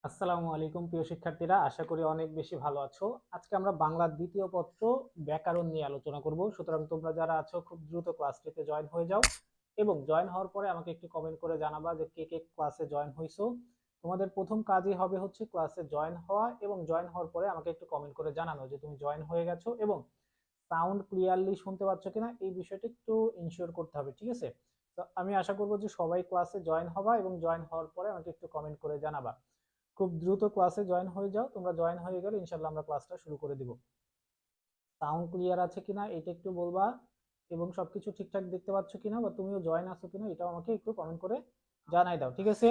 আসসালামু আলাইকুম প্রিয় শিক্ষার্থীরা, আশা করি অনেক বেশি ভালো আছো। আজকে আমরা বাংলার দ্বিতীয় পত্র ব্যাকরণ নিয়ে আলোচনা করব। সুতরাং তোমরা যারা আছো খুব দ্রুত ক্লাসটিতে জয়েন হয়ে যাও এবং জয়েন হওয়ার পরে আমাকে একটু কমেন্ট করে জানাবা যে কে কে ক্লাসে জয়েন হইছো। তোমাদের প্রথম কাজই হবে হচ্ছে ক্লাসে জয়েন হওয়া এবং জয়েন হওয়ার পরে আমাকে একটু কমেন্ট করে জানানো যে তুমি জয়েন হয়ে গেছো এবং সাউন্ড ক্লিয়ারলি শুনতে পাচ্ছ কিনা এই বিষয়টা একটু ইনশিওর করতে হবে, ঠিক আছে? তো আমি আশা করবো যে সবাই ক্লাসে জয়েন হবা এবং জয়েন হওয়ার পরে আমাকে একটু কমেন্ট করে জানাবা। খুব দ্রুত ক্লাসে জয়েন হয়ে যাও। তোমরা জয়েন হয়ে গেলে ইনশাল্লাহ আমরা ক্লাসটা শুরু করে দিব। সাউন্ড ক্লিয়ার আছে কিনা এটা একটু বলবা এবং সবকিছু ঠিকঠাক দেখতে পাচ্ছ কিনা বা তুমিও জয়েন আছো কিনা এটাও আমাকে একটু কমেন্ট করে জানাই দাও, ঠিক আছে?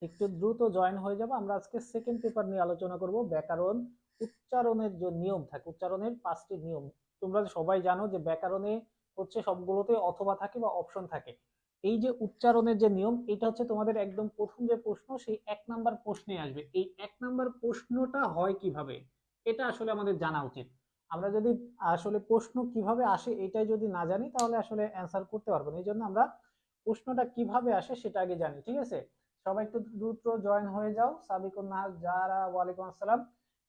একটু দ্রুত জয়েন হয়ে যাবো। আমরা আজকে সেকেন্ড পেপার নিয়ে আলোচনা করব ব্যাকরণ। উচ্চারণের যে নিয়ম থাকে, উচ্চারণের 5টি নিয়ম। তোমরা সবাই জানো যে ব্যাকরণে হচ্ছে সবগুলোতে অথবা থাকে বা অপশন থাকে। এই যে উচ্চারণের যে নিয়ম, এটা হচ্ছে তোমাদের একদম প্রথম যে প্রশ্ন সেই 1 নাম্বার প্রশ্নে আসবে। এই 1 নাম্বার প্রশ্নটা হয় কিভাবে এটা আসলে আমাদের জানা উচিত। আমরা যদি আসলে প্রশ্ন কিভাবে আসে এটাই যদি না জানি তাহলে আসলে অ্যান্সার করতে পারবো না। এই জন্য আমরা প্রশ্নটা কিভাবে আসে সেটা আগে জানি, ঠিক আছে? সবাই একটু দ্রুত জয়েন হয়ে যাও। সাবিকুন নাহার যারা, ওয়ালাইকুম আসসালাম।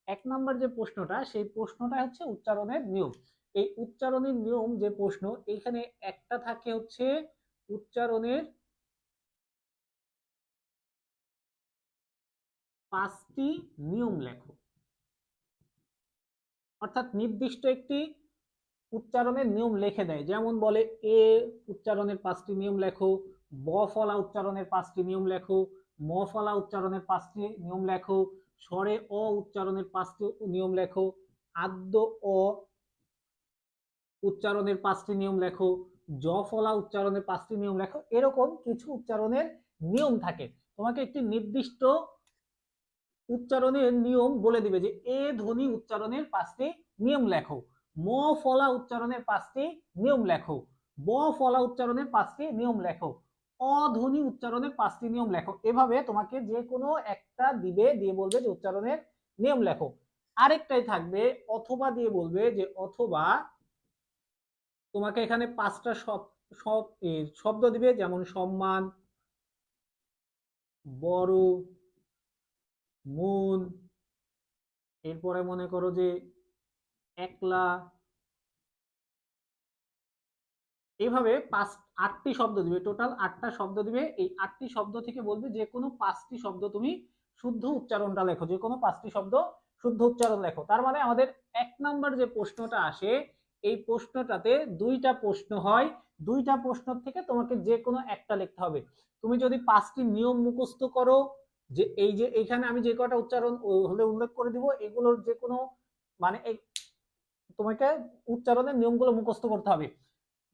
1 নাম্বার যে প্রশ্নটা সেই প্রশ্নটা হচ্ছে উচ্চারণের নিয়ম। এই উচ্চারণের নিয়ম যে প্রশ্ন, এখানে একটা থাকে হচ্ছে উচ্চারণের 5টি নিয়ম লেখো। অর্থাৎ নির্দিষ্ট একটি উচ্চারণের নিয়ম লিখে দেয়, যেমন বলে এ উচ্চারণের 5টি নিয়ম লেখো, ব ফলা উচ্চারণের 5টি নিয়ম লেখো, ম ফলা উচ্চারণের 5টি নিয়ম লেখো, স্বরে অ উচ্চারণের 5টি নিয়ম লেখো, আদ্য অ উচ্চারণের 5টি নিয়ম লেখো, জ ফলা উচ্চারণের 5টি নিয়ম লেখো। এরকম কিছু উচ্চারণের নিয়ম থাকে। তোমাকে একটি নির্দিষ্ট উচ্চারণের নিয়ম বলে দিবে যে এ ধ্বনি উচ্চারণের 5টি নিয়ম লেখো, ম ফলা উচ্চারণের 5টি নিয়ম লেখো, ব ফলা উচ্চারণের 5টি নিয়ম লেখো, অ ধ্বনি উচ্চারণের 5টি নিয়ম লেখো। এভাবে তোমাকে যে কোনো একটা দিবে, দিয়ে বলবে যে উচ্চারণের নিয়ম লেখো। আরেকটাই থাকবে অথবা, দিয়ে বলবে যে অথবা তোমাকে এখানে 5টা শব্দ দিবে, যেমন সম্মান, বড়, মন, এরপরে মনে করো যে একলা, এইভাবে 8টি শব্দ দিবে। টোটাল 8টা শব্দ দিবে। এই 8টি শব্দ থেকে বলবে যে কোনো 5টি শব্দ তুমি শুদ্ধ উচ্চারণটা লেখো, যে কোনো 5টি শব্দ শুদ্ধ উচ্চারণ লেখো। তার মানে আমাদের 1 নাম্বার যে প্রশ্নটা আসে এই প্রশ্নটাতে 2টা প্রশ্ন হয়। 2টা প্রশ্ন থেকে তোমাকে যে কোনো একটা লিখতে হবে। তুমি যদি 5টি নিয়ম মুখস্থ করো, যে এই যে এখানে আমি যে কটা উচ্চারণ হলে উল্লেখ করে দিব, এগুলোর যে কোনো মানে তোমাকে উচ্চারণের নিয়মগুলো মুখস্থ করতে হবে।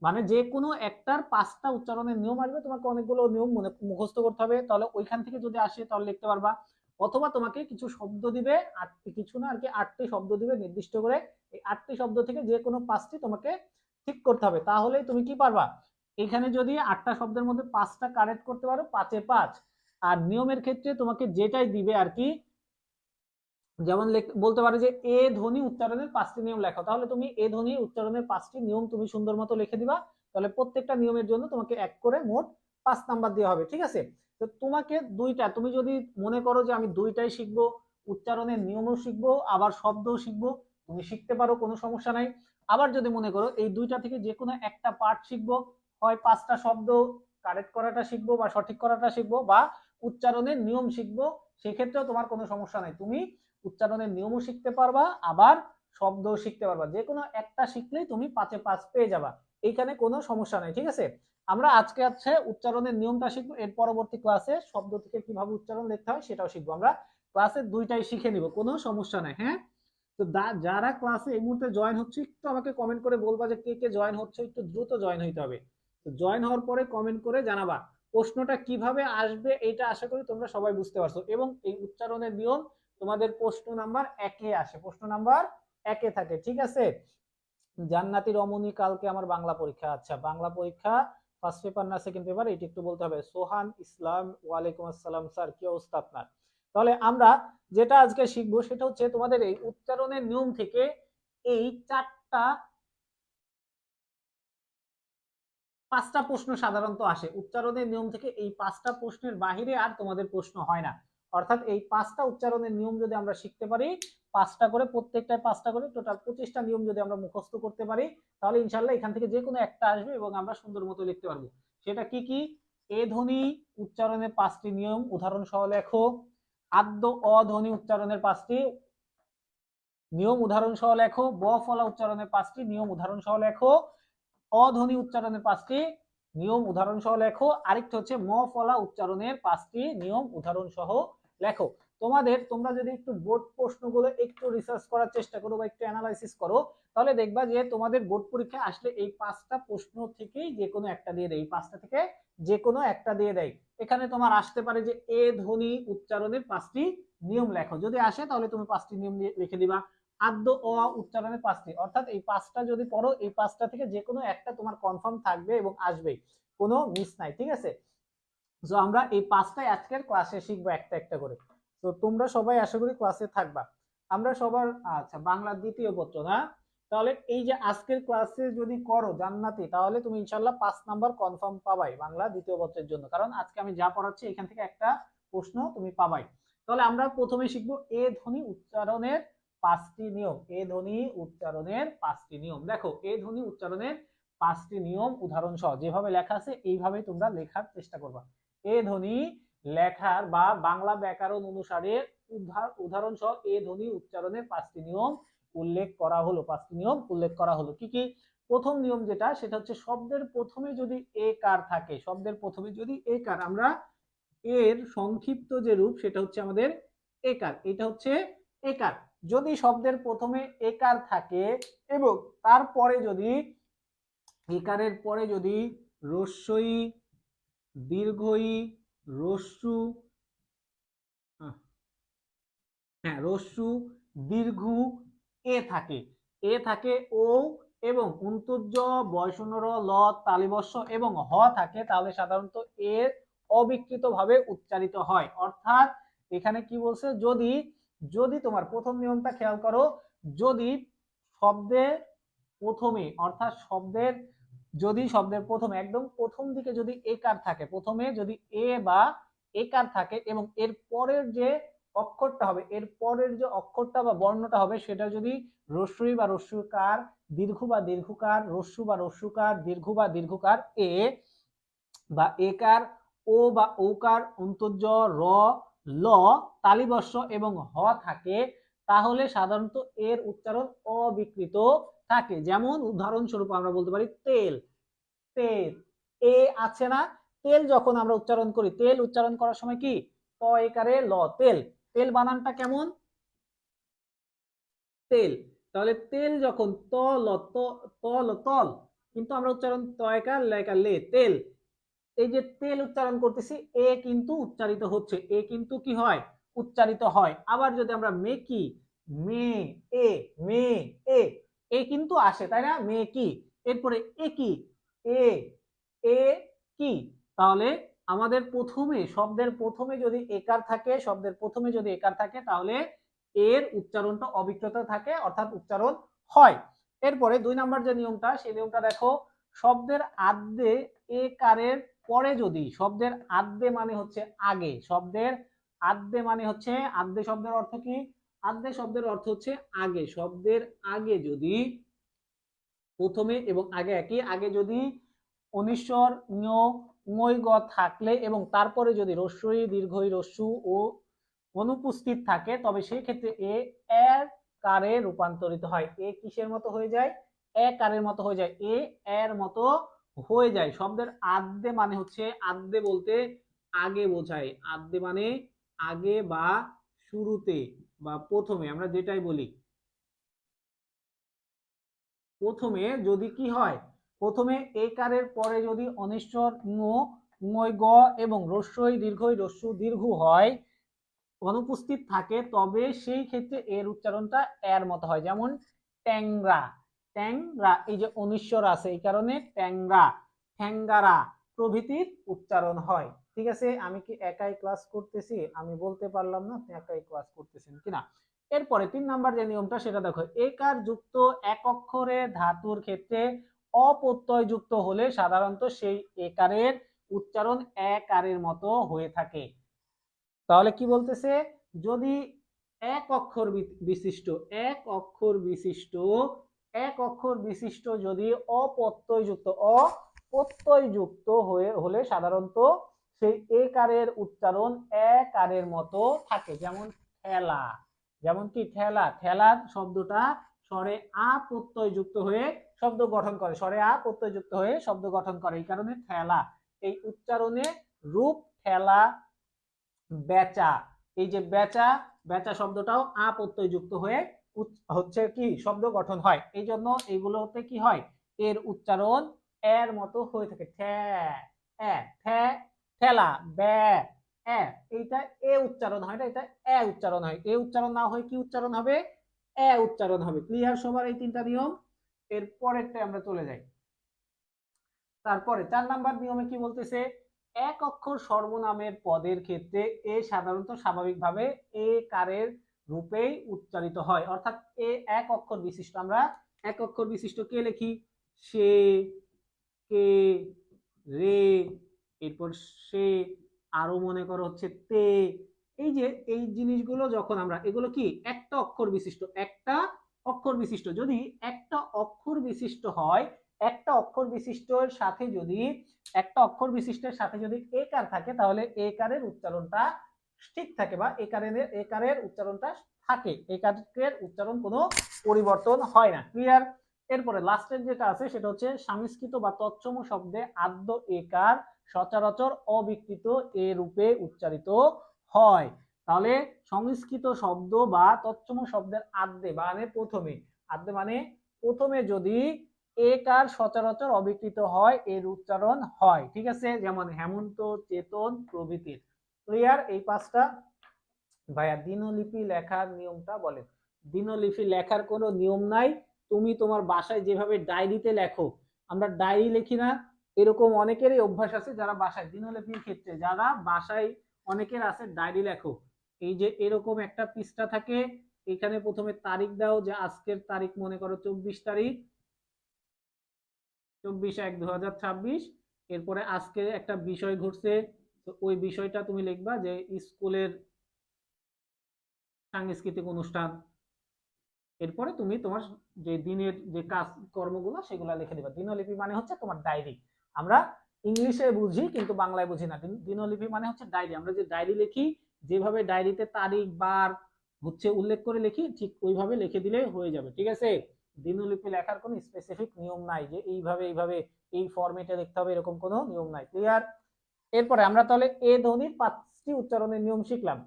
মানে যে কোনো একটার 5টা উচ্চারণের নিয়ম আসবে, তোমাকে অনেকগুলো নিয়ম মনে মুখস্থ করতে হবে। তাহলে ওইখান থেকে যদি আসে তাহলে লিখতে পারবা। অথবা তোমাকে কিছু শব্দ দিবে, 8টি, কিছু না আর কি 8টি শব্দ দিবে নির্দিষ্ট করে। এই 8টি শব্দ থেকে যে কোনো 5টি তোমাকে ঠিক করতে হবে, তাহলেই তুমি কি পারবা। এখানে যদি 8টা শব্দের মধ্যে 5টা কারেক্ট করতে পারো, 5-এ 5। আর নিয়মের ক্ষেত্রে তোমাকে যেটাই দিবে আর কি, যেমন বলতে পারে যে এ ধ্বনি উচ্চারণের 5টি নিয়ম লেখো, তাহলে তুমি এ ধ্বনি উচ্চারণের 5টি নিয়ম তুমি সুন্দর মতো লিখে দিবা। তাহলে প্রত্যেকটা নিয়মের জন্য তোমাকে 1 করে মোট 5 নাম্বার দেওয়া হবে, ঠিক আছে? তো তোমাকে দুইটা, তুমি যদি মনে করো যে আমি দুইটাই শিখবো, উচ্চারণের নিয়মও শিখবো আবার শব্দও শিখবো, তুমি শিখতে পারো, কোনো সমস্যা নাই। আবার যদি মনে করো এই দুইটা থেকে যে কোনো একটা পার্ট শিখবো, হয় 5টা শব্দ কারেক্ট করাটা শিখবো বা সঠিক করাটা শিখবো, বা উচ্চারণের নিয়ম শিখবো, সেক্ষেত্রেও তোমার কোনো সমস্যা নাই। তুমি উচ্চারণের নিয়মও শিখতে পারবা আবার শব্দও শিখতে পারবা। যে কোনো একটা শিখলেই তুমি 5-এ 5 পেয়ে যাবা। এইখানে কোনো সমস্যা নাই, ঠিক আছে? আমরা আজকে উচ্চারণের নিয়মটা শিখবো, এর পরবর্তী ক্লাসে শব্দ থেকে কিভাবে উচ্চারণ লিখতে হয় সেটাও শিখবো। আমরা ক্লাসে দুইটাই শিখে নিব, কোনো সমস্যা নাই। হ্যাঁ, তো যারা ক্লাসে এই মুহূর্তে জয়েন হচ্ছে একটু আমাকে কমেন্ট করে বলবা যে কে কে জয়েন হচ্ছে। একটু দ্রুত জয়েন হইতে হবে। তো জয়েন হওয়ার পরে কমেন্ট করে জানাবা প্রশ্নটা কিভাবে আসবে। এটা আশা করি তোমরা সবাই বুঝতে পারছো। এবং এই উচ্চারণের নিয়ম তোমাদের প্রশ্ন নাম্বার 1-এ আসে, প্রশ্ন নাম্বার 1-এ থাকে, ঠিক আছে? জান্নাতি রমণী, কালকে আমার বাংলা পরীক্ষা। আচ্ছা, বাংলা পরীক্ষা ফার্স্ট পেপার না সেকেন্ড পেপার, এটি একটু বলতে হবে। সোহান ইসলাম, ওয়ালাইকুম আসসালাম স্যার, কি অবস্থা আপনার? তাহলে আমরা যেটা আজকে শিখবো সেটা হচ্ছে তোমাদের এই উচ্চারণের নিয়ম থেকে এই 4টা 5টা প্রশ্ন সাধারণত আসে উচ্চারণের নিয়ম থেকে, এই 5টা প্রশ্নের বাহিরে আর তোমাদের প্রশ্ন হয় না। অর্থাৎ এই 5টা উচ্চারণের নিয়ম যদি আমরা শিখতে পারি, 5টা করে, প্রত্যেকটায় 5টা করে, টোটাল 25টা নিয়ম যদি আমরা মুখস্থ করতে পারি, তাহলে ইনশাল্লাহ এখান থেকে যে কোনো একটা আসবে এবং আমরা সুন্দর মতো লিখতে পারবো। সেটা কি কি? এ ধ্বনি উচ্চারণের 5টি নিয়ম উদাহরণ সহ লেখো। আদ্য অ ধ্বনি উচ্চারণের 5টি নিয়ম উদাহরণ সহ লেখো। ব ফলা উচ্চারণের 5টি নিয়ম উদাহরণ সহ লেখো। অধ্বনি উচ্চারণের 5টি নিয়ম উদাহরণ সহ লেখো। আরেকটা হচ্ছে ম ফলা উচ্চারণের 5টি নিয়ম উদাহরণ সহ লেখো। তোমরা যদি একটু বোর্ড প্রশ্নগুলো একটু রিসার্চ করার চেষ্টা করো বা একটু অ্যানালাইসিস করো, তাহলে দেখবা যে তোমাদের বোর্ড পরীক্ষা আসলে এই 5টা প্রশ্ন থেকেই যে কোনো একটা দিয়ে দেয়, এই 5টা থেকে যে কোনো একটা দিয়ে দেয়। এখানে তোমার আসতে পারে যে এ ধ্বনি উচ্চারণের 5টি নিয়ম লেখো, যদি আসে তাহলে তুমি 5টি নিয়ম লিখে দিবা। আদ্য অ উচ্চারণের 5টি, অর্থাৎ এই 5টা যদি পড়ো, এই 5টা থেকে যে কোনো একটা তোমার কনফার্ম থাকবে এবং আসবে, কোনো মিস নাই, ঠিক আছে? তো আমরা এই 5টাই আজকের ক্লাসে শিখবো একটা একটা করে। তো তোমরা সবাই আশা করি ক্লাসে থাকবা। আমরা সবার, আচ্ছা, বাংলা দ্বিতীয় পত্র না? তাহলে এই যে আজকের ক্লাসে যদি করো জান্নাতি, তাহলে তুমি ইনশাল্লাহ 5 নাম্বার কনফার্ম পাবাই বাংলা দ্বিতীয় পত্রের জন্য, কারণ আজকে আমি যা পড়াচ্ছি এখান থেকে একটা প্রশ্ন তুমি পাবাই। তাহলে আমরা প্রথমে শিখবো এ ধ্বনি উচ্চারণের 5টি নিয়ম। এ ধ্বনি উচ্চারণের 5টি নিয়ম। দেখো, এ ধ্বনি উচ্চারণের 5টি নিয়ম উদাহরণ সহ যেভাবে লেখা আছে এইভাবেই তোমরা লেখার চেষ্টা করবা। এ ধ্বনি লেখার বা বাংলা ব্যাকরণ অনুসারে উদাহরণ সহ এ ধ্বনি উচ্চারণের 5টি নিয়ম উল্লেখ করা হলো। 5টি নিয়ম উল্লেখ করা হলো। কি কি? প্রথম নিয়ম যেটা, সেটা হচ্ছে শব্দের প্রথমে যদি এ কার থাকে, শব্দের প্রথমে যদি এ কার, আমরা এর সংক্ষিপ্ত যে রূপ সেটা হচ্ছে আমাদের একার। এটা হচ্ছে একার। যদি শব্দের প্রথমে একার থাকে এবং তারপরে যদি একারের পরে যদি রস্যই, দীর্ঘই, রস্যু, হ্যাঁ, রস্যু, দীর্ঘ, এ থাকে, এ থাকে, ও এবং অন্তর্জ, বয়সনর, ল, তালিবস্য এবং হ থাকে, তাহলে সাধারণত এর অবিকৃত ভাবে উচ্চারিত হয়। অর্থাৎ এখানে কি বলছে, যদি যদি তোমার প্রথম নিয়মটা খেয়াল করো, যদি শব্দের প্রথমে, অর্থাৎ শব্দের প্রথমে একদম প্রথম দিকে যদি একার থাকে, প্রথমে যদি এ বা একার থাকে এবং এর পরের যে অক্ষরটা হবে, এর পরের যে অক্ষরটা বা বর্ণটা হবে সেটা যদি রস্যই বা রস্যকার, দীর্ঘ বা দীর্ঘকার, রস্যু বা রস্যকার, দীর্ঘ বা দীর্ঘকার, এ বা একার, ও বা ওকার, অন্তর্জ, র, ল, তালিবস্য এবং হ থাকে, তাহলে সাধারণত এর উচ্চারণ অবিকৃত থাকে। যেমন উদাহরণস্বরূপ আমরা বলতে পারি তেল, তেল, এ আছে না? তেল যখন আমরা উচ্চারণ করি, তেল উচ্চারণ করার সময় কি? ত একারে ল, তেল। তেল বানানটা কেমন? তেল। তাহলে তেল যখন তল, তল তল, কিন্তু আমরা উচ্চারণ তয়কার লেকার লে, তেল। এই যে তেল উচ্চারণ করতেছি, এ কিন্তু উচ্চারিত হচ্ছে, এ কিন্তু কি হয়? উচ্চারিত হয়। আবার যদি আমরা মেকি, মে, এ, মে, এ, এ কিন্তু আসে, তাই না? মে কি, এরপরে এ কি, এ, এ কি। তাহলে আমাদের প্রথমে, শব্দের প্রথমে যদি একার থাকে, শব্দের প্রথমে যদি একার থাকে, তাহলে এর উচ্চারণটা অবিকৃত থাকে, অর্থাৎ উচ্চারণ হয়। এরপরে 2 নাম্বার যে নিয়মটা, সেই নিয়মটা দেখো, শব্দের আদ্যে এ কারের পরে যদি, শব্দের আদ্যে মানে হচ্ছে আগে, শব্দের আদ্যে মানে হচ্ছে, আদ্যে শব্দের অর্থ কি? আদ্যে শব্দের অর্থ হচ্ছে আগে। শব্দের আগে যদি, প্রথমে এবং আগে একই, আগে যদি অনিশ্বর, ঞ, থাকলে এবং তারপরে যদি রস্যই, দীর্ঘই, রস্যু ও অনুপস্থিত থাকে, তবে সেই ক্ষেত্রে এ এর কারে রূপান্তরিত হয়। এ কিসের মতো হয়ে যায়? এ কারের মতো হয়ে যায়, এ এর মতো হয়ে যায়। শব্দের আদ্যে মানে হচ্ছে, আদ্যে বলতে আগে বোঝায়, আদ্যে মানে আগে বা শুরুতে বা প্রথমে, আমরা যেটাই বলি। প্রথমে যদি কি হয়, প্রথমে একারের পরে যদি অনিশ্বর, ঙ, এবং রস্যই, দীর্ঘই, রস্যু, দীর্ঘ হয়, অনুপস্থিত থাকে, তবে সেই ক্ষেত্রে এর উচ্চারণটা এর মতো হয়। যেমন ট্যাংরা, ট্যাংরা, এই যে অনিশ্বর আছে এই কারণে ট্যাংরা, ঠ্যাঙ্গারা প্রভৃতির উচ্চারণ হয়। ঠিক আছে? আমি কি একাই ক্লাস করতেছি? আমি বলতে পারলাম না আপনি একাই ক্লাস করতেছেন কিনা। এরপরে 3 নাম্বার যে নিয়মটা, সেটা দেখো, একার যুক্ত এক অক্ষরে ধাতুর ক্ষেত্রে অপ্রত্যয়যুক্ত হলে সাধারণত সেই একারের উচ্চারণ একারের মতো হয়ে থাকে। তাহলে কি বলতেছে, যদি এক অক্ষর বিশিষ্ট এক অক্ষর বিশিষ্ট এক অক্ষর বিশিষ্ট যদি অপ্রত্যয়যুক্ত হলে সাধারণত সেই একারের উচ্চারণ একারের মতো থাকে। যেমন ঠেলা, যেমন কি ঠেলা, ঠেলা শব্দটা স্বরে আ প্রত্যয়যুক্ত হয়ে শব্দ গঠন করে, স্বরে আ প্রত্যয়যুক্ত হয়ে শব্দ গঠন করে, এই কারণে ঠেলা। এই উচ্চারণে রূপ ঠেলা, বেচা, এই যে বেচা, বেচা শব্দটাও আ প্রত্যয়যুক্ত হয়ে হচ্ছে কি শব্দ গঠন হয়, এই জন্য এইগুলোতে কি হয়, এর উচ্চারণ এর মতো হয়ে থাকে। ঠেলা, বে, এইটা এ উচ্চারণ হয় না, এটা এ উচ্চারণ হয়। এ উচ্চারণ না হয় কি উচ্চারণ হবে, এ উচ্চারণ হবে। ক্লিয়ার সবার এই তিনটা নিয়ম? এর পরেরটা আমরা চলে যাই। তারপরে 4 নাম্বার নিয়মে কি বলতেছে, এক অক্ষর সর্বনামের পদের ক্ষেত্রে এ সাধারণত স্বাভাবিকভাবে এ কারের রূপেই উচ্চারিত হয়। অর্থাৎ এ এক অক্ষর বিশিষ্ট, আমরা এক অক্ষর বিশিষ্ট কে লিখি, সে, কে, রে, এরপর সে, আরো মনে করো হচ্ছে তে, এই যে এই জিনিসগুলো যখন আমরা, এগুলো কি একটা অক্ষর বিশিষ্ট, একটা অক্ষর বিশিষ্ট। যদি একটা অক্ষর বিশিষ্ট হয়, একটা অক্ষর বিশিষ্টের সাথে যদি একটা অক্ষর বিশিষ্টের সাথে যদি একার থাকে, তাহলে একারের উচ্চারণটা ঠিক থাকে, বা একারের উচ্চারণটা থাকে, একারের উচ্চারণ কোনো পরিবর্তন হয় না। ক্লিয়ার? এরপরে লাস্টের যেটা আছে সেটা হচ্ছে সংস্কৃত বা তৎসম শব্দে আদ্য একার সচরাচর অবিকৃত এ রূপে উচ্চারিত হয়। তাহলে সংস্কৃত শব্দ বা তৎসম শব্দের আদ্যে মানে প্রথমে, আদ্যে মানে প্রথমে যদি একার সচরাচর অবিকৃত হয় এর উচ্চারণ হয়। ঠিক আছে? যেমন হেমন্ত, চেতন প্রভৃতির। ক্লিয়ার? এই পাঁচটা। ভাইয়া দিনলিপি লেখার নিয়মটা বলেন। দিনলিপি লেখার কোনো নিয়ম নাই, তুমি তোমার বাসায় যেভাবে ডায়েরিতে লেখো, আমরা ডায়েরি লিখি না, এরকম অনেকেরই অভ্যাস আছে যারা বাসায় দিনলিপির ক্ষেত্রে, যারা বাসায় অনেকের আছে ডায়েরি লেখো, এই যে এরকম একটা পৃষ্ঠা থাকে, এখানে প্রথমে তারিখ দাও, যে আজকের তারিখ মনে করো 24 তারিখ, 24/1/2026। এরপরে আজকে একটা বিষয় ঘটছে, তো ওই বিষয়টা তুমি লিখবা যে স্কুলের সাংস্কৃতিক অনুষ্ঠান। এরপরে তুমি তোমার যে দিনের যে কাজ কর্মগুলো সেগুলো লিখে দিবা। দিনলিপি মানে হচ্ছে তোমার ডায়েরি। আমরা ইংলিশে বুঝি কিন্তু বাংলায় বুঝি না। দিনলিপি মানে হচ্ছে ডায়েরি। আমরা যে ডায়েরি লিখি, যেভাবে ডায়েরিতে তারিখ বার হচ্ছে উল্লেখ করে লিখি, ঠিক ওইভাবে লিখে দিলে হয়ে যাবে। ঠিক আছে? দিনলিপি লেখার কোনো স্পেসিফিক নিয়ম নাই যে এইভাবে এই ফরম্যাটে লিখতে হবে, এরকম কোনো নিয়ম নাই। ক্লিয়ার? এরপরে আমরা তাহলে এ ধ্বনির 5টি উচ্চারণের নিয়ম শিখলাম।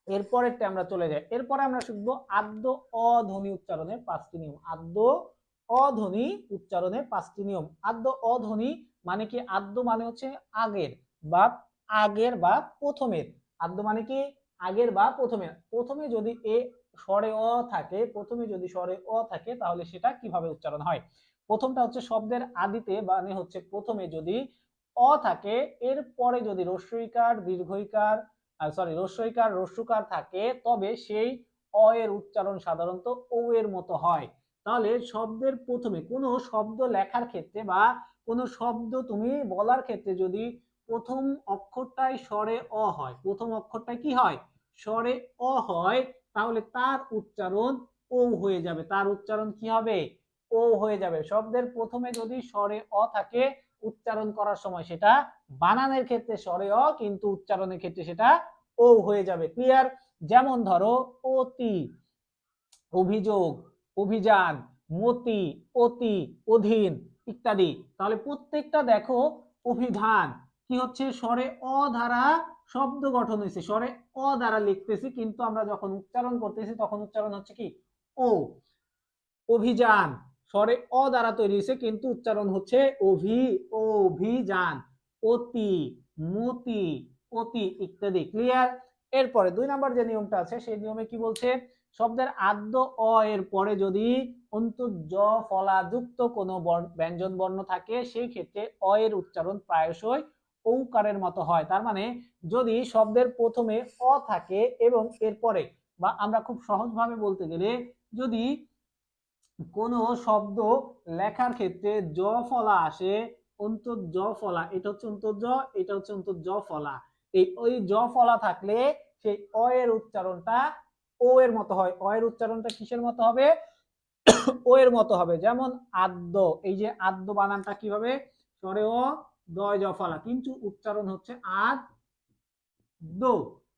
এরপরেরটা আমরা চলে যাই। এরপরে আমরা শিখবো আদ্য অধ্বনি উচ্চারণের 5টি নিয়ম। আদ্য অধ্বনি উচ্চারণের 5টি নিয়ম। আদ্য অধ্বনি মানে কি? আদ্য মানে হচ্ছে আগের বা প্রথমের। আদ্য মানে কি? আগের বা প্রথমের। প্রথমে যদি এ স্বরে অ থাকে, প্রথমে যদি স্বরে অ থাকে, তাহলে সেটা কিভাবে উচ্চারণ হয়? প্রথমটা হচ্ছে শব্দের আদিতে, মানে হচ্ছে প্রথমে যদি অ থাকে, এরপরে যদি রস্বইকার, দীর্ঘইকার, রস্বইকার, রস্যকার থাকে, তবে সেই অ এর উচ্চারণ সাধারণত ও এর মতো হয়। তাহলে শব্দের প্রথমে কোনো শব্দ লেখার ক্ষেত্রে বা কোনো শব্দ তুমি বলার ক্ষেত্রে যদি প্রথম অক্ষরটাই স্বরে অ হয়, প্রথম অক্ষরটাই কি হয়? স্বরে অ হয়, তাহলে তার উচ্চারণ ও হয়ে যাবে। তার উচ্চারণ কি হবে? ও হয়ে যাবে। শব্দের প্রথমে যদি স্বরে অ থাকে, উচ্চারণ করার সময় সেটা বানানের ক্ষেত্রে স্বরে অ, কিন্তু উচ্চারণের ক্ষেত্রে সেটা ও হয়ে যাবে। ক্লিয়ার? যেমন ধরো অতি, অভিযোগ, অভিযান, মতি, অতি, অধীন ইত্যাদি। তাহলে প্রত্যেকটা দেখো, অভিধান কি হচ্ছে? স্বরে অ দ্বারা শব্দ গঠন হয়েছে, স্বরে অ দ্বারা লিখতেছি, কিন্তু আমরা যখন উচ্চারণ করতেছি তখন উচ্চারণ হচ্ছে কি? ও। অভিযান স্বরে অ দ্বারা তৈরি হয়েছে, কিন্তু উচ্চারণ হচ্ছে অভিযান। অতি, মতি, অতি ইত্যাদি। ক্লিয়ার? এরপরে 2 নাম্বার যে নিয়মটা আছে, সেই নিয়মে কি বলছে? শব্দের আদ্য অ এর পরে যদি অন্তর্জ ফলা যুক্ত কোনো ব্যঞ্জন বর্ণ থাকে, সেই ক্ষেত্রে অ এর উচ্চারণ প্রায়শই ঔকারের মতো হয়। তার মানে যদি শব্দের প্রথমে অ থাকে এবং এরপরে, বা আমরা খুব সহজভাবে বলতে গেলে, যদি কোন শব্দ লেখার ক্ষেত্রে জ ফলা আসে, অন্তর্জ ফলা, এটা হচ্ছে অন্তর্জ, এটা হচ্ছে অন্তর্জ ফলা। এই ওই জ ফলা থাকলে সেই অ এর উচ্চারণটা ও এর মতো হয়। অ এর উচ্চারণটা কিসের মতো হবে? ও এর মতো হবে। যেমন আদ্য, এই যে আদ্য বানানটা কি হবে? স্বরে অ, দয় জ ফলা, কিন্তু উচ্চারণ হচ্ছে আদ দো।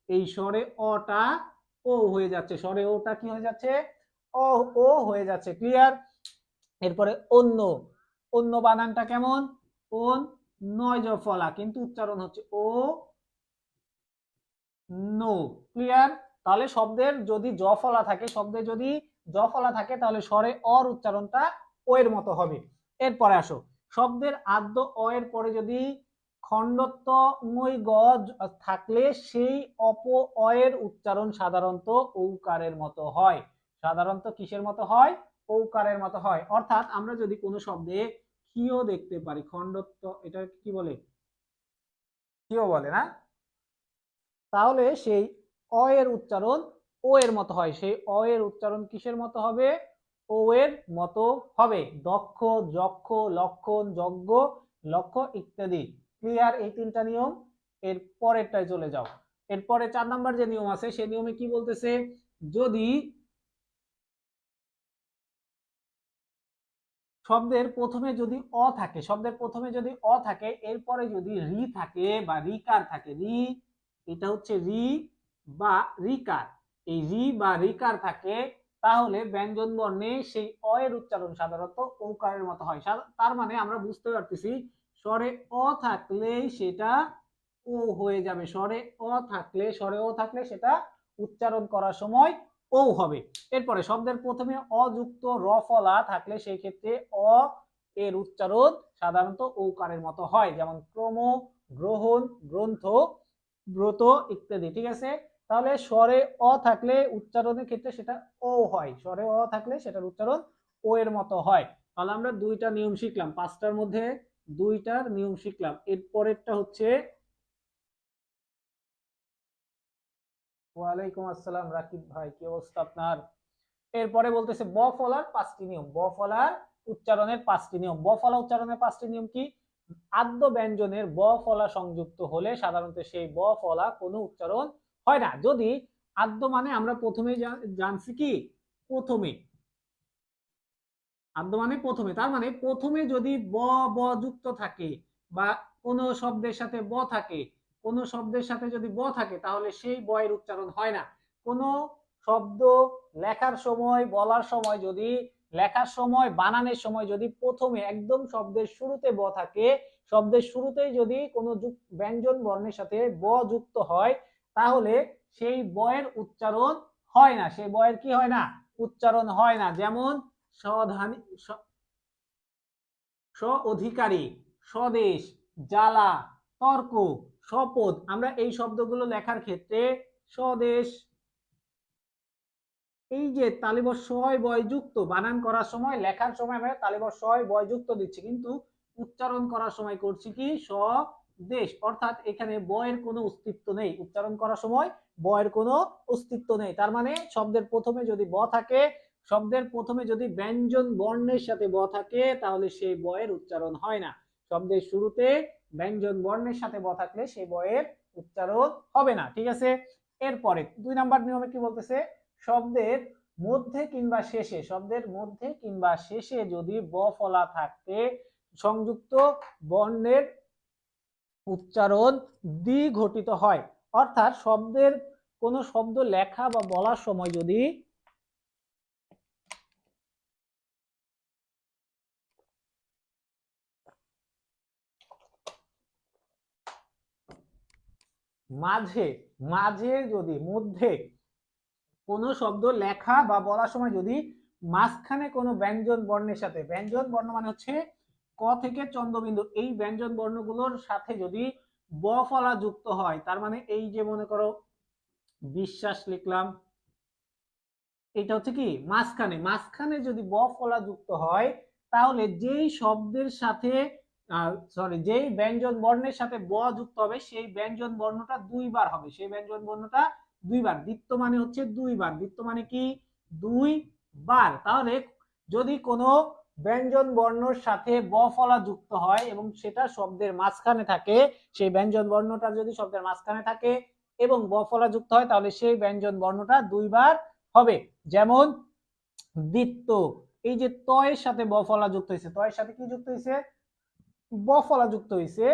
এই স্বরে অটা ও হয়ে যাচ্ছে, স্বরে ওটা কি হয়ে যাচ্ছে? ও ও হয়ে যাচ্ছে। ক্লিয়ার? এরপরে অন্য, অন্য বানানটা কেমন? ওন নয় জ ফলা, কিন্তু উচ্চারণ হচ্ছে ও নো। ক্লিয়ার? তাহলে শব্দের যদি জ ফলা থাকে, শব্দে যদি জ ফলা থাকে তাহলে স্বরে অর উচ্চারণটা ও এর মতো হবে। এরপরে আসো, শব্দের আদ্য অ এর পরে যদি খণ্ডত্ব মই গ থাকলে সেই অপ অ এর উচ্চারণ সাধারণত ঔকারের মতো হয়। সাধারণত কিসের মতো হয়? ঔকারের মতো হয়। অর্থাৎ আমরা যদি কোনো শব্দে কিও দেখতে পারি, খণ্ডত্ব, এটা কি বলে? কিও বলে না? তাহলে সেই অ এর উচ্চারণ ও এর মতো হয়। সেই অ এর উচ্চারণ কিসের মতো হবে? ও এর মতো হবে। দক্ষ, যক্ষ, লক্ষণ, যজ্ঞ, লক্ষ্য ইত্যাদি। ক্লিয়ার? এই তিনটা নিয়ম। এর পরেরটায় চলে যাও। এরপরে 4 নাম্বার যে নিয়ম আছে সেই নিয়মে কি বলতেছে? যদি শব্দের প্রথমে যদি অ থাকে, শব্দের প্রথমে যদি অ থাকে, এরপরে যদি রি থাকে বা রিকার থাকে, রি, এটা হচ্ছে রি বা রিকার, এই রি বা রিকার থাকে, তাহলে ব্যঞ্জন বর্ণে সেই অ এর উচ্চারণ সাধারণত ওকারের মতো হয়। তার মানে আমরা বুঝতে পারতেছি স্বরে অ থাকলেই সেটা ও হয়ে যাবে। স্বরে অ থাকলে, স্বরে ও থাকলে সেটা উচ্চারণ করার সময় ও হবে। এরপরে শব্দের প্রথমে অযুক্ত র ফলা থাকলে সেই ক্ষেত্রে অ এর উচ্চারণ সাধারণত ঔকারের মতো হয়। যেমন ক্রম, গ্রহণ, গ্রন্থ, ব্রত ইত্যাদি। ঠিক আছে? তাহলে স্বরে অ থাকলে উচ্চারণের ক্ষেত্রে সেটা ও হয়, স্বরে অ থাকলে সেটার উচ্চারণ ও এর মতো হয়। তাহলে আমরা দুইটা নিয়ম শিখলাম, 5টার মধ্যে 2টার নিয়ম শিখলাম। এরপরেরটা হচ্ছে, ওয়ালাইকুম আসসালাম রাকিব ভাই, কি অবস্থা আপনার? এরপরে বলতেছে ব ফলার 5টি নিয়ম। ব ফলার উচ্চারণের 5টি নিয়ম। ব ফলা উচ্চারণের 5টি নিয়ম কি? আদ্য ব্যঞ্জনের ব ফলা সংযুক্ত হলে সাধারণত সেই ব ফলা কোনো উচ্চারণ হয় না। যদি আদ্য মানে আমরা প্রথমে জানছি কি? প্রথমে। আদ্য মানে প্রথমে, তার মানে প্রথমে যদি ব ব যুক্ত থাকে বা কোন শব্দের সাথে ব থাকে, কোন শব্দের সাথে যদি ব থাকে তাহলে সেই ব এর উচ্চারণ হয় না। কোন শব্দ লেখার সময়, বলার সময়, যদি লেখার সময়, বানানের সময় যদি প্রথমে একদম শব্দের শুরুতে ব থাকে, শব্দের শুরুতেই যদি কোনো ব্যঞ্জন বর্ণের সাথে ব যুক্ত হয় তাহলে সেই ব এর উচ্চারণ হয় না। সেই ব এর কি হয় না? উচ্চারণ হয় না। যেমন স্বধানী, স্ব অধিকারী, স্বদেশ, জ্বালা, তর্ক, শপথ। আমরা এই শব্দগুলো লেখার ক্ষেত্রে স্বদেশ, এই যে তালিবর সয় বয়যুক্ত বানান করার সময়, লেখার সময় আমরা তালিবর সয় বয়যুক্ত দিচ্ছি, কিন্তু উচ্চারণ করার সময় করছি কি? স্বদেশ। অর্থাৎ এখানে বয়ের কোনো অস্তিত্ব নেই। উচ্চারণ করার সময় বয়ের কোনো অস্তিত্ব নেই। তার মানে শব্দের প্রথমে যদি ব থাকে, শব্দের প্রথমে যদি ব্যঞ্জন বর্ণের সাথে ব থাকে তাহলে সেই বয়ের উচ্চারণ হয় না। শব্দের শুরুতে ব্যঞ্জন বর্ণের সাথে ব থাকলে সেই বয়ের উচ্চারণ হবে না। ঠিক আছে? এরপরে 2 নাম্বার নিয়মে কি বলতেছে? শব্দের মধ্যে কিংবা শেষে, শব্দের মধ্যে কিংবা শেষে যদি ব ফলা থাকতে সংযুক্ত বর্ণের উচ্চারণ দ্বিঘটিত হয়। অর্থাৎ শব্দের কোন শব্দ লেখা বা বলার সময় যদি মাঝে, মাঝে যদি, মধ্যে কোনো শব্দ লেখা বা বলার সময় যদি মাঝখানে কোনো ব্যঞ্জন বর্ণের সাথে, ব্যঞ্জন বর্ণ মানে হচ্ছে ক থেকে চন্দ্রবিন্দু, এই ব্যঞ্জন বর্ণগুলোর সাথে যদি ব ফলা যুক্ত হয়, তার মানে এই যে মনে করো বিশ্বাস লিখলাম, এটা হচ্ছে কি? মাঝখানে, মাঝখানে যদি ব ফলা যুক্ত হয় তাহলে যেই শব্দের সাথে সরি, যেই ব্যঞ্জন বর্ণের সাথে ব যুক্ত হবে সেই ব্যঞ্জন বর্ণটা দুইবার হবে। সেই ব্যঞ্জন বর্ণটা দুইবার। দ্বিত্ব মানে হচ্ছে দুইবার। দ্বিত্ব মানে কি? দুই বার। তাহলে যদি কোনো ব্যঞ্জন বর্ণর সাথে ব ফলা যুক্ত হয় এবং সেটা শব্দের মাঝখানে থাকে, সেই ব্যঞ্জন বর্ণটা যদি শব্দের মাঝখানে থাকে এবং ব ফলা যুক্ত হয়, তাহলে সেই ব্যঞ্জন বর্ণটা দুইবার হবে। যেমন বৃত্ত, এই যে ত এর সাথে ব ফলা যুক্ত হয়েছে, ত এর সাথে কি যুক্ত হয়েছে? ব ফলা যুক্ত হয়েছে,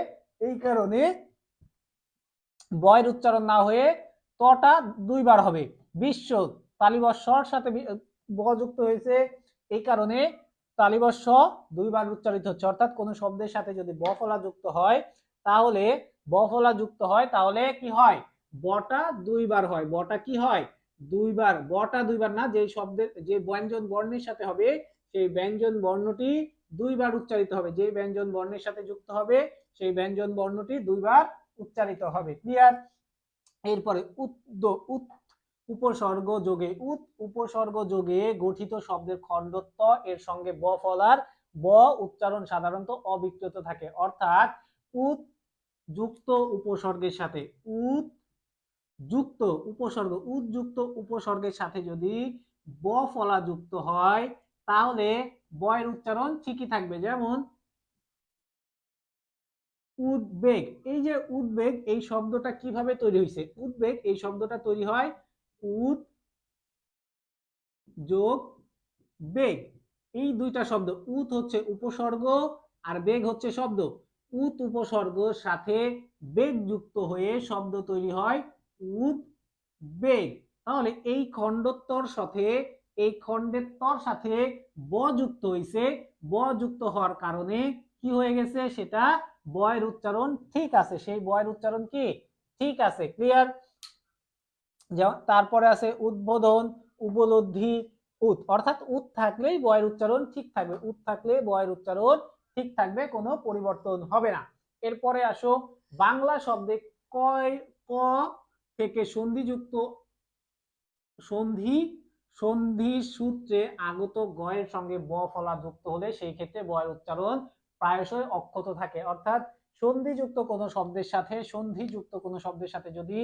এই কারণে বয়ের উচ্চারণ না হয়ে তটা দুইবার হবে। বিশ্ব, তালিবস্বর সাথে ব যুক্ত হয়েছে, এই কারণে তালিবস্ব দুইবার উচ্চারিত হচ্ছে। অর্থাৎ কোন শব্দের সাথে যদি ব ফলা যুক্ত হয় তাহলে ব ফলা যুক্ত হয় তাহলে কি হয়? বটা দুইবার হয়। বটা কি হয়? দুইবার। বটা দুইবার না, যে শব্দের যে ব্যঞ্জন বর্ণের সাথে হবে সেই ব্যঞ্জন বর্ণটি দুইবার উচ্চারিত হবে। যে ব্যঞ্জন বর্ণের সাথে যুক্ত হবে সেই ব্যঞ্জন বর্ণটি দুইবার উচ্চারিত হবে। ক্লিয়ার? এরপরে উপসর্গ যোগে, উপসর্গ যোগে গঠিত শব্দের খণ্ডত্ব এর সঙ্গে ব ফলার ব উচ্চারণ সাধারণত অবিকৃত থাকে। অর্থাৎ উত যুক্ত উপসর্গের সাথে যুক্ত উপসর্গ, উদ্যুক্ত উপসর্গের সাথে যদি ব ফলা যুক্ত হয় তাহলে বয়ের উচ্চারণ ঠিকই থাকবে। যেমন উদ্বেগ, এই যে উদ্বেগ, এই শব্দটা কিভাবে তৈরি হয়েছে? উদ্বেগ এই শব্দটা তৈরি হয় উদ যোগ বেগ, এই দুইটা শব্দ। উত হচ্ছে উপসর্গ আর বেগ হচ্ছে শব্দ। উত উপসর্গের সাথে বেগ যুক্ত হয়ে শব্দ তৈরি হয় উদ্বেগ। তাহলে এই খণ্ডত্বর সাথে এই খণ্ডেত্বর সাথে ব যুক্ত হয়েছে, ব যুক্ত হওয়ার কারণে কি হয়ে গেছে? সেটা বয়ের উচ্চারণ ঠিক আছে, সেই বয়ের উচ্চারণ কি ঠিক আছে। ক্লিয়ার? তারপরে আছে উদ্বোধন, উপলব্ধি, উত, অর্থাৎ উত থাকলেই বয়ের উচ্চারণ ঠিক থাকবে। উত থাকলে বয়ের উচ্চারণ ঠিক থাকবে, কোনো পরিবর্তন হবে না। এরপরে আসো বাংলা শব্দে কয় ক থেকে সন্ধিযুক্ত সন্ধি সূত্রে আগত গয়ের সঙ্গে ব ফলা যুক্ত হলে সেই ক্ষেত্রে বয়ের উচ্চারণ প্রায়শই অক্ষত থাকে। অর্থাৎ সন্ধিযুক্ত কোনো শব্দের সাথে সন্ধিযুক্ত কোনো শব্দের সাথে যদি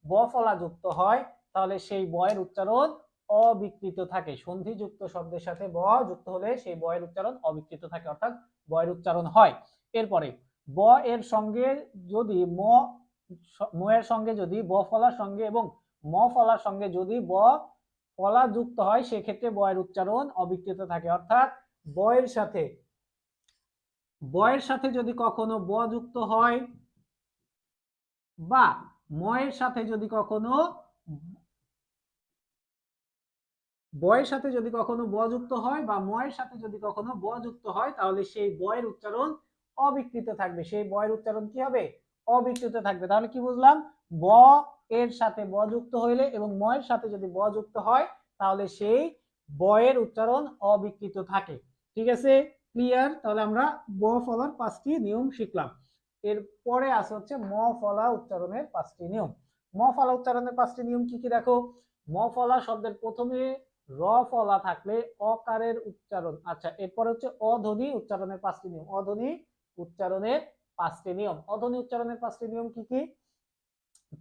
ব ফলা যুক্ত হয় তাহলে সেই বয়ের উচ্চারণ অবিকৃত থাকে। সন্ধিযুক্ত শব্দের সাথে ব যুক্ত হলে সেই বয়ের উচ্চারণ অবিকৃত থাকে, অর্থাৎ বয়ের উচ্চারণ হয়। এরপরে ব এর সঙ্গে যদি ম এর সঙ্গে যদি ব ফলার সঙ্গে এবং ম ফলার সঙ্গে যদি ব ফলা যুক্ত হয় সেক্ষেত্রে বয়ের উচ্চারণ অবিকৃত থাকে। অর্থাৎ বয়ের সাথে যদি কখনো ব যুক্ত হয় বা ময়ের সাথে যদি কখনো বয়ের সাথে যদি কখনো ব যুক্ত হয় বা ময়ের সাথে যদি কখনো ব যুক্ত হয় তাহলে সেই বয়ের উচ্চারণ অবিকৃত থাকবে। সেই বয়ের উচ্চারণ কি হবে? অবিকৃত থাকবে। তাহলে কি বুঝলাম? ব এর সাথে ব যুক্ত হইলে এবং ময়ের সাথে যদি ব যুক্ত হয় তাহলে সেই বয়ের উচ্চারণ অবিকৃত থাকে। ঠিক আছে? ক্লিয়ার? তাহলে আমরা ব ফলার 5টি নিয়ম শিখলাম। এরপরে আছে হচ্ছে ম ফলা উচ্চারণের 5টি নিয়ম। ম ফলা উচ্চারণের 5টি নিয়ম কি কি দেখো? ম ফলা শব্দের প্রথমে র ফলা থাকলে অকারের উচ্চারণ। আচ্ছা, এরপর হচ্ছে অধ্বনি উচ্চারণের 5টি নিয়ম। অধ্বনি উচ্চারণের 5টি নিয়ম। অধ্বনি উচ্চারণের 5টি নিয়ম কি কি?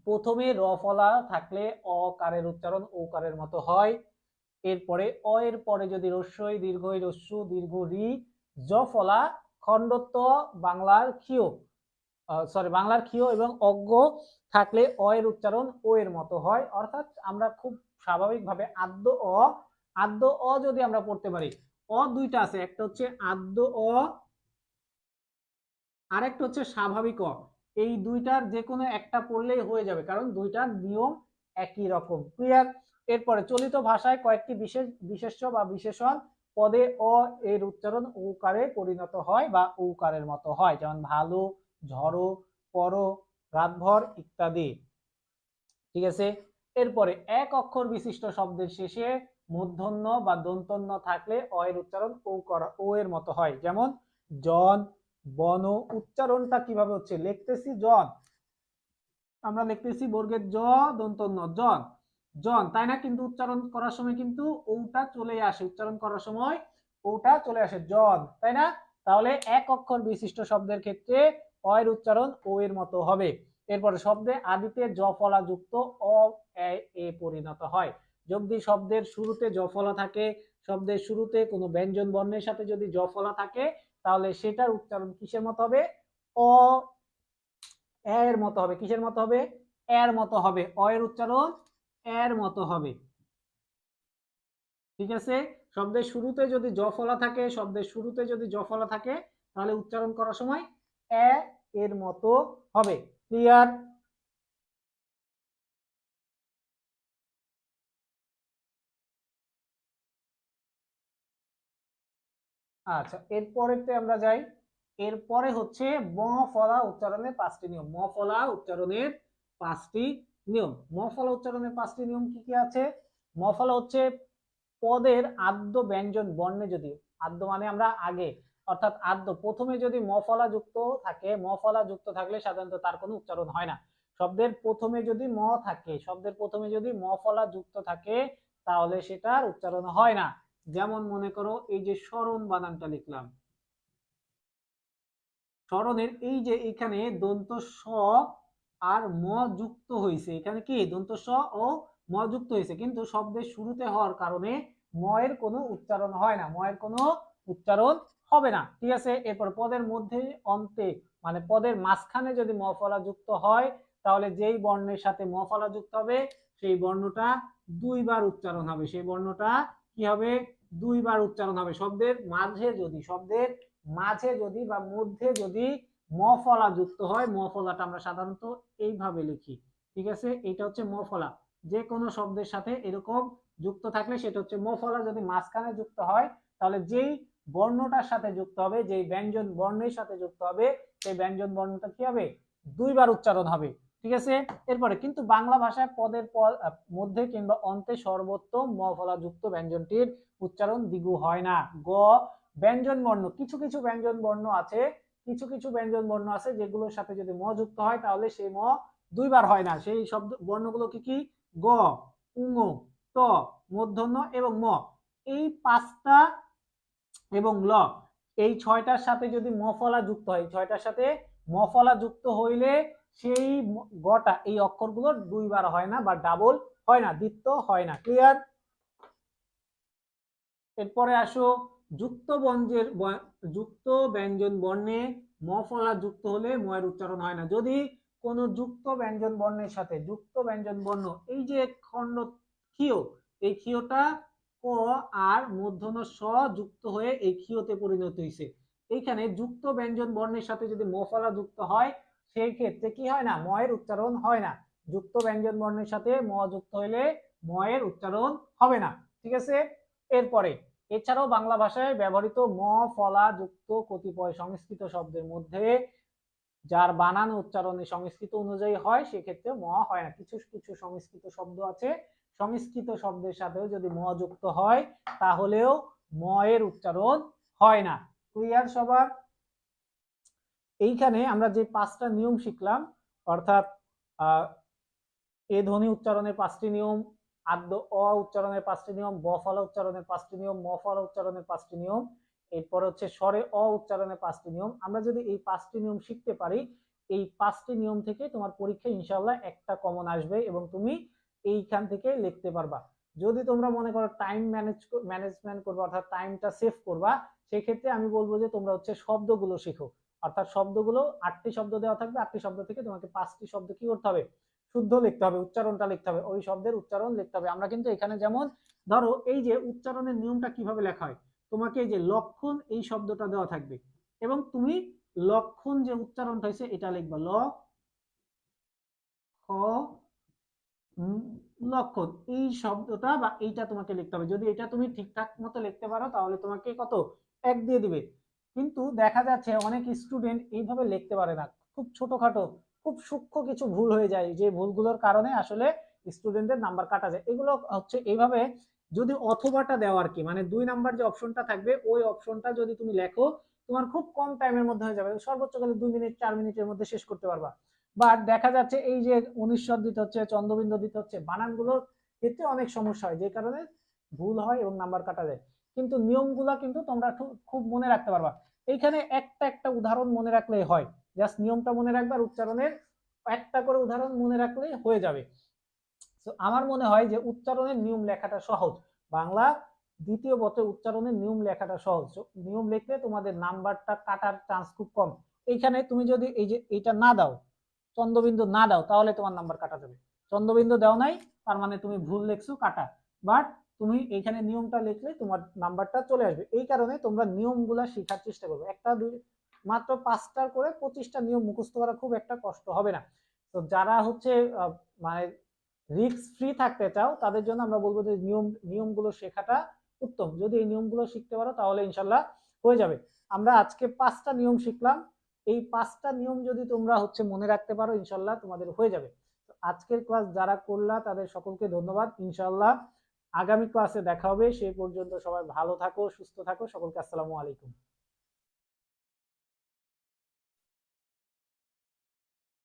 প্রথমে র ফলা থাকলে অকারের উচ্চারণ ওকারের মতো হয়। এরপরে অ এর পরে যদি রস্যই দীর্ঘই রস্যু দীর্ঘ রি জ ফলা খণ্ডত্ব বাংলার ক্ষীয় বাংলার ক্ষীয় এবং অজ্ঞ থাকলে অ এর উচ্চারণ ও এর মতো হয়। অর্থাৎ আমরা খুব স্বাভাবিকভাবে আদ্য অ যদি আমরা পড়তে পারি, অ দুইটা আছে, একটা হচ্ছে আদ্য অ আর একটা হচ্ছে স্বাভাবিক অ। এই দুইটার যে কোনো একটা পড়লেই হয়ে যাবে, কারণ দুইটার নিয়ম একই রকম। ক্লিয়ার? এরপরে চলিত ভাষায় কয়েকটি বিশেষ্য বা বিশেষণ পদে অ এর উচ্চারণ ঔকারে পরিণত হয় বা ঔকারের মতো হয়, যেমন ভালো, ঝড়ো, পরো, রাতভর ইত্যাদি। ঠিক আছে? এরপরে এক অক্ষর বিশিষ্ট শব্দের শেষে মূর্ধন্য বা দন্তন্য থাকলে অ এর উচ্চারণ ও এর মতো হয়, যেমন জন, বন। উচ্চারণটা কিভাবে হচ্ছে? লিখতেছি জন, আমরা লিখতেছি বর্গের জ দন্তন্য জন, জন, তাই না? কিন্তু উচ্চারণ করার সময় কিন্তু ওটা চলে আসে, উচ্চারণ করার সময় ওটা চলে আসে জন, তাই না? তাহলে এক অক্ষর বিশিষ্ট শব্দের ক্ষেত্রে অ এর উচ্চারণ ও এর মতো হবে। এরপরে শব্দে আদিতে জ ফলা যুক্ত অ এ পরিণত হয়। যদি শব্দের শুরুতে জ ফলা থাকে, শব্দের শুরুতে কোনো ব্যঞ্জন বর্ণের সাথে যদি জ ফলা থাকে তাহলে সেটার উচ্চারণ কিসের মতো হবে? অ এর মতো হবে। কিসের মতো হবে? এর মতো হবে। অ এর উচ্চারণ এর মতো হবে। ঠিক আছে, শব্দের শুরুতে যদি জ ফলা থাকে, শব্দের শুরুতে যদি জ ফলা থাকে তাহলে উচ্চারণ করার সময় এ এর মতো হবে। ক্লিয়ার? আচ্ছা, এরপরেতে আমরা যাই। এরপরে হচ্ছে ম ফলা উচ্চারণের 5টি নিয়ম। ম ফলা উচ্চারণের 5টি নিয়ম। ম ফলা উচ্চারণের 5টি নিয়ম কি কি আছে? ম ফলা হচ্ছে পদের আদ্য ব্যঞ্জন বর্ণে যদি, আদ্য মানে আমরা আগে, অর্থাৎ আদ্য প্রথমে যদি ম ফলা যুক্ত থাকে, ম ফলা যুক্ত থাকলে সাধারণত তার কোনো উচ্চারণ হয় না। শব্দের প্রথমে যদি ম থাকে, শব্দের প্রথমে যদি ম ফলা যুক্ত থাকে তাহলে সেটার উচ্চারণ হয় না। যেমন মনে করো এই যে স্মরণ বানানটা লিখলাম, স্মরণের এই যে এখানে দন্ত স আর ম যুক্ত হয়েছে, এখানে কি দন্ত স ও ম যুক্ত হয়েছে, কিন্তু শব্দের শুরুতে হওয়ার কারণে ম এর কোনো উচ্চারণ হয় না, ম এর কোনো উচ্চারণ হবে না। ঠিক আছে, এরপর পদের মধ্যে অন্তে মানে পদের মাঝখানে যদি ম ফলা যুক্ত হয় তাহলে যেই বর্ণের সাথে ম ফলা যুক্ত হবে সেই বর্ণটা দুইবার উচ্চারণ হবে, সেই বর্ণটা কি হবে? দুইবার উচ্চারণ হবে। শব্দের মাঝে যদি বা মধ্যে যদি ম ফলা যুক্ত হয়, ম ফলাটা আমরা সাধারণত এইভাবে লিখি। ঠিক আছে, এটা হচ্ছে ম ফলা। যে কোনো শব্দের সাথে এরকম যুক্ত থাকলে সেটা হচ্ছে ম ফলা। যদি মাঝখানে যুক্ত হয় তাহলে যেই বর্ণটার সাথে যুক্ত হবে, যেই ব্যঞ্জন বর্ণের সাথে যুক্ত হবে সেই ব্যঞ্জন বর্ণটা কি হবে? দুইবার উচ্চারণ হবে। ঠিক আছে, এরপরে কিন্তু বাংলা ভাষায় পদের মধ্যে কিংবা অন্তে সর্বোত্তম ম ফলা যুক্ত ব্যঞ্জনটির উচ্চারণ দ্বিগু হয় না। গ ব্যঞ্জন বর্ণ, কিছু কিছু ব্যঞ্জন বর্ণ আছে, কিছু কিছু ব্যঞ্জন বর্ণ আছে যেগুলোর সাথে যদি ম যুক্ত হয় তাহলে সেই ম দুইবার হয় না। সেই শব্দ বর্ণগুলো কি কি? গ, উঙ, ত, মূর্ধন্য এবং ম। এই 5টা এবং ল, এই 6টার সাথে যদি ম ফলা যুক্ত হয়, 6টার সাথে ম ফলা যুক্ত হইলে সেই গটা, এই অক্ষরগুলো দুইবার হয় না বা ডাবল হয় না, দ্বিত্ব হয় না। ক্লিয়ার? এরপরে আসো যুক্ত ব্যঞ্জন বর্ণে ম ফলা যুক্ত হলে ম এর উচ্চারণ হয় না। যদি কোনো যুক্ত ব্যঞ্জন বর্ণের সাথে যুক্ত ব্যঞ্জন বর্ণ, এই যে খণ্ড ক্ষীয়, এই ক্ষীয়টা ক আর মূর্ধন্য স যুক্ত হয়ে এই ক্ষীয়তে পরিণত হয়েছে, এইখানে যুক্ত ব্যঞ্জন বর্ণের সাথে যদি ম ফলা যুক্ত হয় সেই ক্ষেত্রে কি হয় না? ম এর উচ্চারণ হয় না। যুক্ত ব্যঞ্জন বর্ণের সাথে ম যুক্ত হলে ম এর উচ্চারণ হবে না। ঠিক আছে, এরপরে এছাড়াও বাংলা ভাষায় ব্যবহৃত ম ফলা যুক্ত কতিপয় সংস্কৃত শব্দের মধ্যে যার বানান উচ্চারণে সংস্কৃত অনুযায়ী হয় সেক্ষেত্রে ম হয় না। কিছু কিছু সংস্কৃত শব্দ আছে, সংস্কৃত শব্দের সাথেও যদি ম যুক্ত হয় তাহলেও ম এর উচ্চারণ হয় না। ক্লিয়ার সবার? এইখানে আমরা যে 5টা নিয়ম শিখলাম, অর্থাৎ এ ধ্বনি উচ্চারণের 5টি নিয়ম, আদ্য অ উচ্চারণের 5টি নিয়ম, ব ফলা উচ্চারণের 5টি নিয়ম, ম ফলা উচ্চারণের 5টি নিয়ম, এরপর হচ্ছে স্বরে অ উচ্চারণের 5টি নিয়ম। আমরা যদি এই 5টি নিয়ম শিখতে পারি, এই 5টি নিয়ম থেকে তোমার পরীক্ষায় ইনশাআল্লাহ একটা কমন আসবে এবং তুমি এইখান থেকে লিখতে পারবা। যদি তোমরা মনে করো টাইম ম্যানেজমেন্ট করবা, অর্থাৎ টাইমটা সেভ করবা, সেই ক্ষেত্রে আমি বলবো যে তোমরা হচ্ছে শব্দগুলো শেখো। অর্থাৎ শব্দগুলো 8টি শব্দ দেওয়া থাকবে, 8টি শব্দ থেকে তোমাকে 5টি শব্দ কি করতে হবে? শুদ্ধ লিখতে হবে, উচ্চারণটা লিখতে হবে, ওই শব্দের উচ্চারণ লিখতে হবে। আমরা কিন্তু এখানে যেমন ধরো এই যে উচ্চারণের নিয়মটা কিভাবে লেখা হয়, তোমাকে এই যে লক্ষণ এই শব্দটা দেওয়া থাকবে এবং তুমি লক্ষণ যে উচ্চারণটা হয়েছে এটা লিখবা, ল খ লক্ষণ, এই শব্দটা বা এইটা তোমাকে লিখতে হবে। যদি এটা তুমি ঠিকঠাক মতো লিখতে পারো তাহলে তোমাকে কত? 1 দিয়ে দিবে। কিন্তু দেখা যাচ্ছে অনেক স্টুডেন্ট এইভাবে লিখতে পারে না, খুব ছোটখাটো খুব সূক্ষ্ম কিছু ভুল হয়ে যায়, যে ভুলগুলোর কারণে আসলে স্টুডেন্টের নাম্বার কাটা যায়। এগুলো হচ্ছে এইভাবে, যদি অথবাটা দেওয়া আর কি, মানে 2 নাম্বার যে অপশনটা থাকবে ওই অপশনটা যদি তুমি লেখো তোমার খুব কম টাইমের মধ্যে হয়ে যাবে, সর্বোচ্চ গেলে 2 মিনিট 4 মিনিটের মধ্যে শেষ করতে পারবা। বাট দেখা যাচ্ছে এই যে অনুস্বর দিতে হচ্ছে, চন্দ্রবিন্দু দিতে হচ্ছে, বানানগুলোর ক্ষেত্রে অনেক সমস্যা হয় যে কারণে ভুল হয় এবং নাম্বার কাটা যায়। কিন্তু নিয়মগুলা কিন্তু তোমরা খুব মনে রাখতে পারবা। এইখানে একটা একটা উদাহরণ মনে রাখলেই হয়, জাস্ট নিয়মটা মনে রাখবে আর উচ্চারণের একটা করে উদাহরণ মনে রাখলেই হয়ে যাবে। তো আমার মনে হয় যে উচ্চারণের নিয়ম লেখাটা সহজ। বাংলা দ্বিতীয় বতে উচ্চারণের নিয়ম লেখাটা সহজ, নিয়ম লিখলে তোমাদের নাম্বারটা কাটার চান্স খুব কম। এইখানে তুমি যদি এই যে এইটা না দাও, চন্দ্রবিন্দু না দাও, তাহলে তোমার নাম্বার কাটা যাবে। চন্দ্রবিন্দু দাও নাই, তার মানে তুমি ভুল লিখছো, কাটা। বাট তুমি এইখানে নিয়মটা লিখলে তোমার নাম্বারটা চলে আসবে। এই কারণে তোমরা নিয়মগুলা শেখার চেষ্টা করবে। একটা দুই মাত্র 5টা করে 25টা নিয়ম মুখস্থ করা খুব একটা কষ্ট হবে না। তো যারা হচ্ছে মানে রিস্ক ফ্রি থাকতে চাও, তাদের জন্য আমরা বলবো যে নিয়মগুলো শেখাটা উত্তম। যদি এই নিয়মগুলো শিখতে পারো তাহলে ইনশাল্লাহ হয়ে যাবে। আমরা আজকে 5টা নিয়ম শিখলাম, এই 5টা নিয়ম যদি তোমরা হচ্ছে মনে রাখতে পারো ইনশাল্লাহ তোমাদের হয়ে যাবে। আজকের ক্লাস যারা করলা তাদের সকলকে ধন্যবাদ। ইনশাল্লাহ আগামী ক্লাসে দেখা হবে। সেই পর্যন্ত সবাই ভালো থাকো, সুস্থ থাকো। সকলকে আসসালামু আলাইকুম।